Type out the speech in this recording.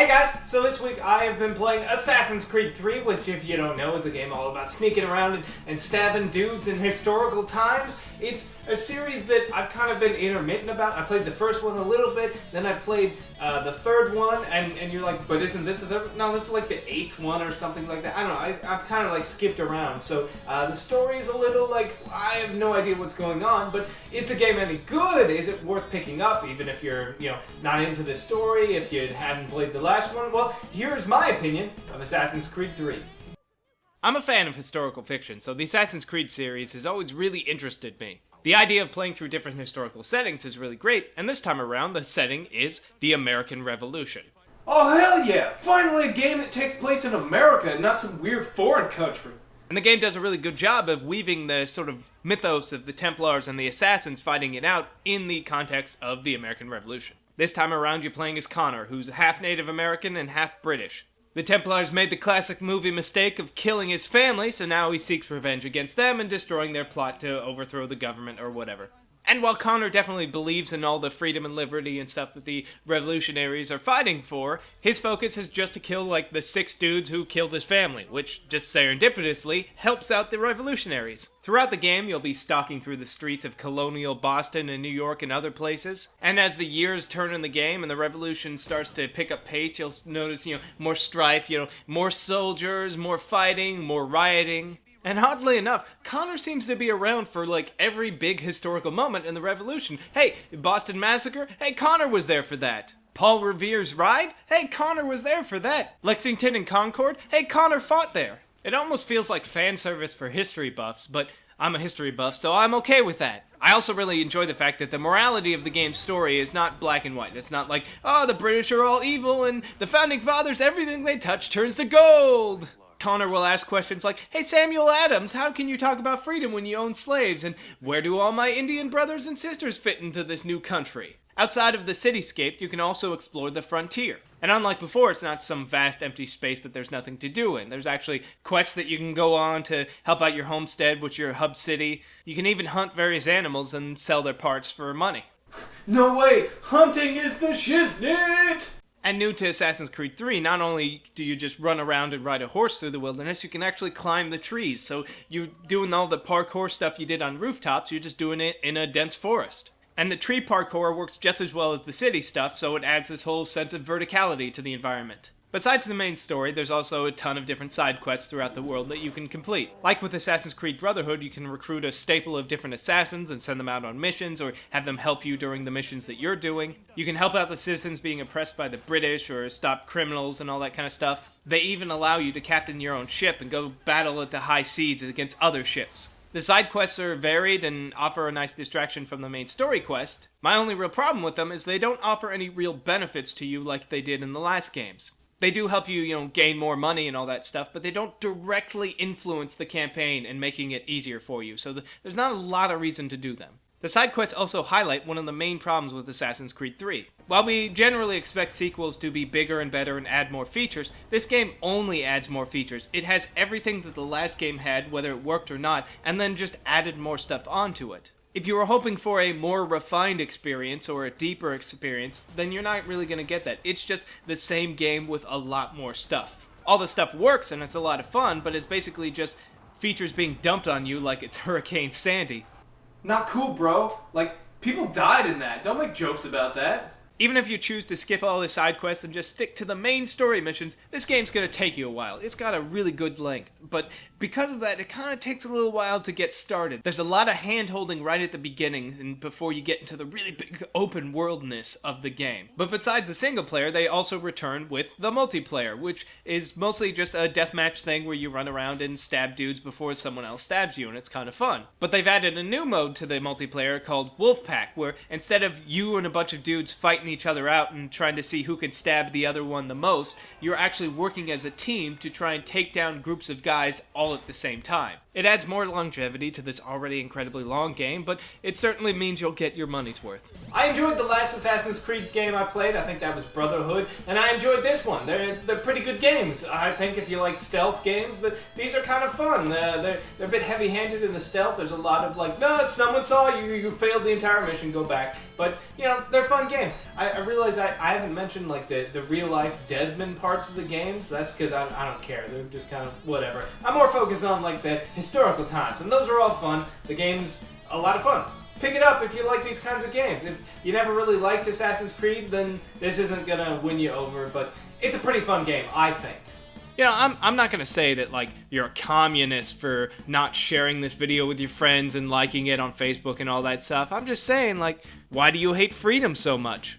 Hey guys, so this week I have been playing Assassin's Creed 3, which if you don't know is a game all about sneaking around and stabbing dudes in historical times. It's a series that I've kind of been intermittent about. I played the first one a little bit, then I played the third one, and you're like, but isn't this the third? No, this is like the 8th one or something like that. I don't know, I've kind of like skipped around. So the story's a little like, I have no idea what's going on, but is the game any good? Is it worth picking up, even if you're, not into the story, if you hadn't played the last one? Well, here's my opinion of Assassin's Creed 3. I'm a fan of historical fiction, so the Assassin's Creed series has always really interested me. The idea of playing through different historical settings is really great, and this time around the setting is the American Revolution. Oh hell yeah! Finally a game that takes place in America and not some weird foreign country. And the game does a really good job of weaving the sort of mythos of the Templars and the Assassins fighting it out in the context of the American Revolution. This time around you're playing as Connor, who's half Native American and half British. The Templars made the classic movie mistake of killing his family, so now he seeks revenge against them and destroying their plot to overthrow the government or whatever. And while Connor definitely believes in all the freedom and liberty and stuff that the revolutionaries are fighting for, his focus is just to kill like the 6 dudes who killed his family, which just serendipitously helps out the revolutionaries. Throughout the game, you'll be stalking through the streets of colonial Boston and New York and other places. And as the years turn in the game and the revolution starts to pick up pace, you'll notice, more strife, more soldiers, more fighting, more rioting. And oddly enough, Connor seems to be around for like every big historical moment in the Revolution. Hey, Boston Massacre? Hey, Connor was there for that. Paul Revere's Ride? Hey, Connor was there for that. Lexington and Concord? Hey, Connor fought there. It almost feels like fan service for history buffs, but I'm a history buff, so I'm okay with that. I also really enjoy the fact that the morality of the game's story is not black and white. It's not like, oh, the British are all evil and the Founding Fathers, everything they touch turns to gold. Connor will ask questions like, hey Samuel Adams, how can you talk about freedom when you own slaves? And where do all my Indian brothers and sisters fit into this new country? Outside of the cityscape, you can also explore the frontier. And unlike before, it's not some vast empty space that there's nothing to do in. There's actually quests that you can go on to help out your homestead, which is your hub city. You can even hunt various animals and sell their parts for money. No way! Hunting is the shiznit! And new to Assassin's Creed 3, not only do you just run around and ride a horse through the wilderness, you can actually climb the trees. So you're doing all the parkour stuff you did on rooftops, you're just doing it in a dense forest. And the tree parkour works just as well as the city stuff, so it adds this whole sense of verticality to the environment. Besides the main story, there's also a ton of different side quests throughout the world that you can complete. Like with Assassin's Creed Brotherhood, you can recruit a staple of different assassins and send them out on missions, or have them help you during the missions that you're doing. You can help out the citizens being oppressed by the British, or stop criminals and all that kind of stuff. They even allow you to captain your own ship and go battle at the high seas against other ships. The side quests are varied and offer a nice distraction from the main story quest. My only real problem with them is they don't offer any real benefits to you like they did in the last games. They do help you, gain more money and all that stuff, but they don't directly influence the campaign and making it easier for you, so there's not a lot of reason to do them. The side quests also highlight one of the main problems with Assassin's Creed 3. While we generally expect sequels to be bigger and better and add more features, this game only adds more features. It has everything that the last game had, whether it worked or not, and then just added more stuff onto it. If you were hoping for a more refined experience or a deeper experience, then you're not really going to get that. It's just the same game with a lot more stuff. All the stuff works and it's a lot of fun, but it's basically just features being dumped on you like it's Hurricane Sandy. Not cool, bro. Like, people died in that. Don't make jokes about that. Even if you choose to skip all the side quests and just stick to the main story missions, this game's going to take you a while. It's got a really good length, but because of that, it kind of takes a little while to get started. There's a lot of hand-holding right at the beginning and before you get into the really big open worldness of the game. But besides the single player, they also return with the multiplayer, which is mostly just a deathmatch thing where you run around and stab dudes before someone else stabs you, and it's kind of fun. But they've added a new mode to the multiplayer called Wolfpack, where instead of you and a bunch of dudes fighting each other out and trying to see who can stab the other one the most, you're actually working as a team to try and take down groups of guys all at the same time. It adds more longevity to this already incredibly long game, but it certainly means you'll get your money's worth. I enjoyed the last Assassin's Creed game I played. I think that was Brotherhood, and I enjoyed this one. They're pretty good games. I think if you like stealth games, these are kind of fun. They're a bit heavy-handed in the stealth. There's a lot of like, no, if someone saw you, you failed the entire mission, go back. But, you know, they're fun games. I realize I haven't mentioned like the real-life Desmond parts of the games. That's because I don't care. They're just kind of whatever. I'm more focused on like the historical times, and those are all fun. The game's a lot of fun. Pick it up if you like these kinds of games. If you never really liked Assassin's Creed, then this isn't gonna win you over, but it's a pretty fun game, I think. You know, I'm not gonna say that, like, you're a communist for not sharing this video with your friends and liking it on Facebook and all that stuff. I'm just saying, like, why do you hate freedom so much?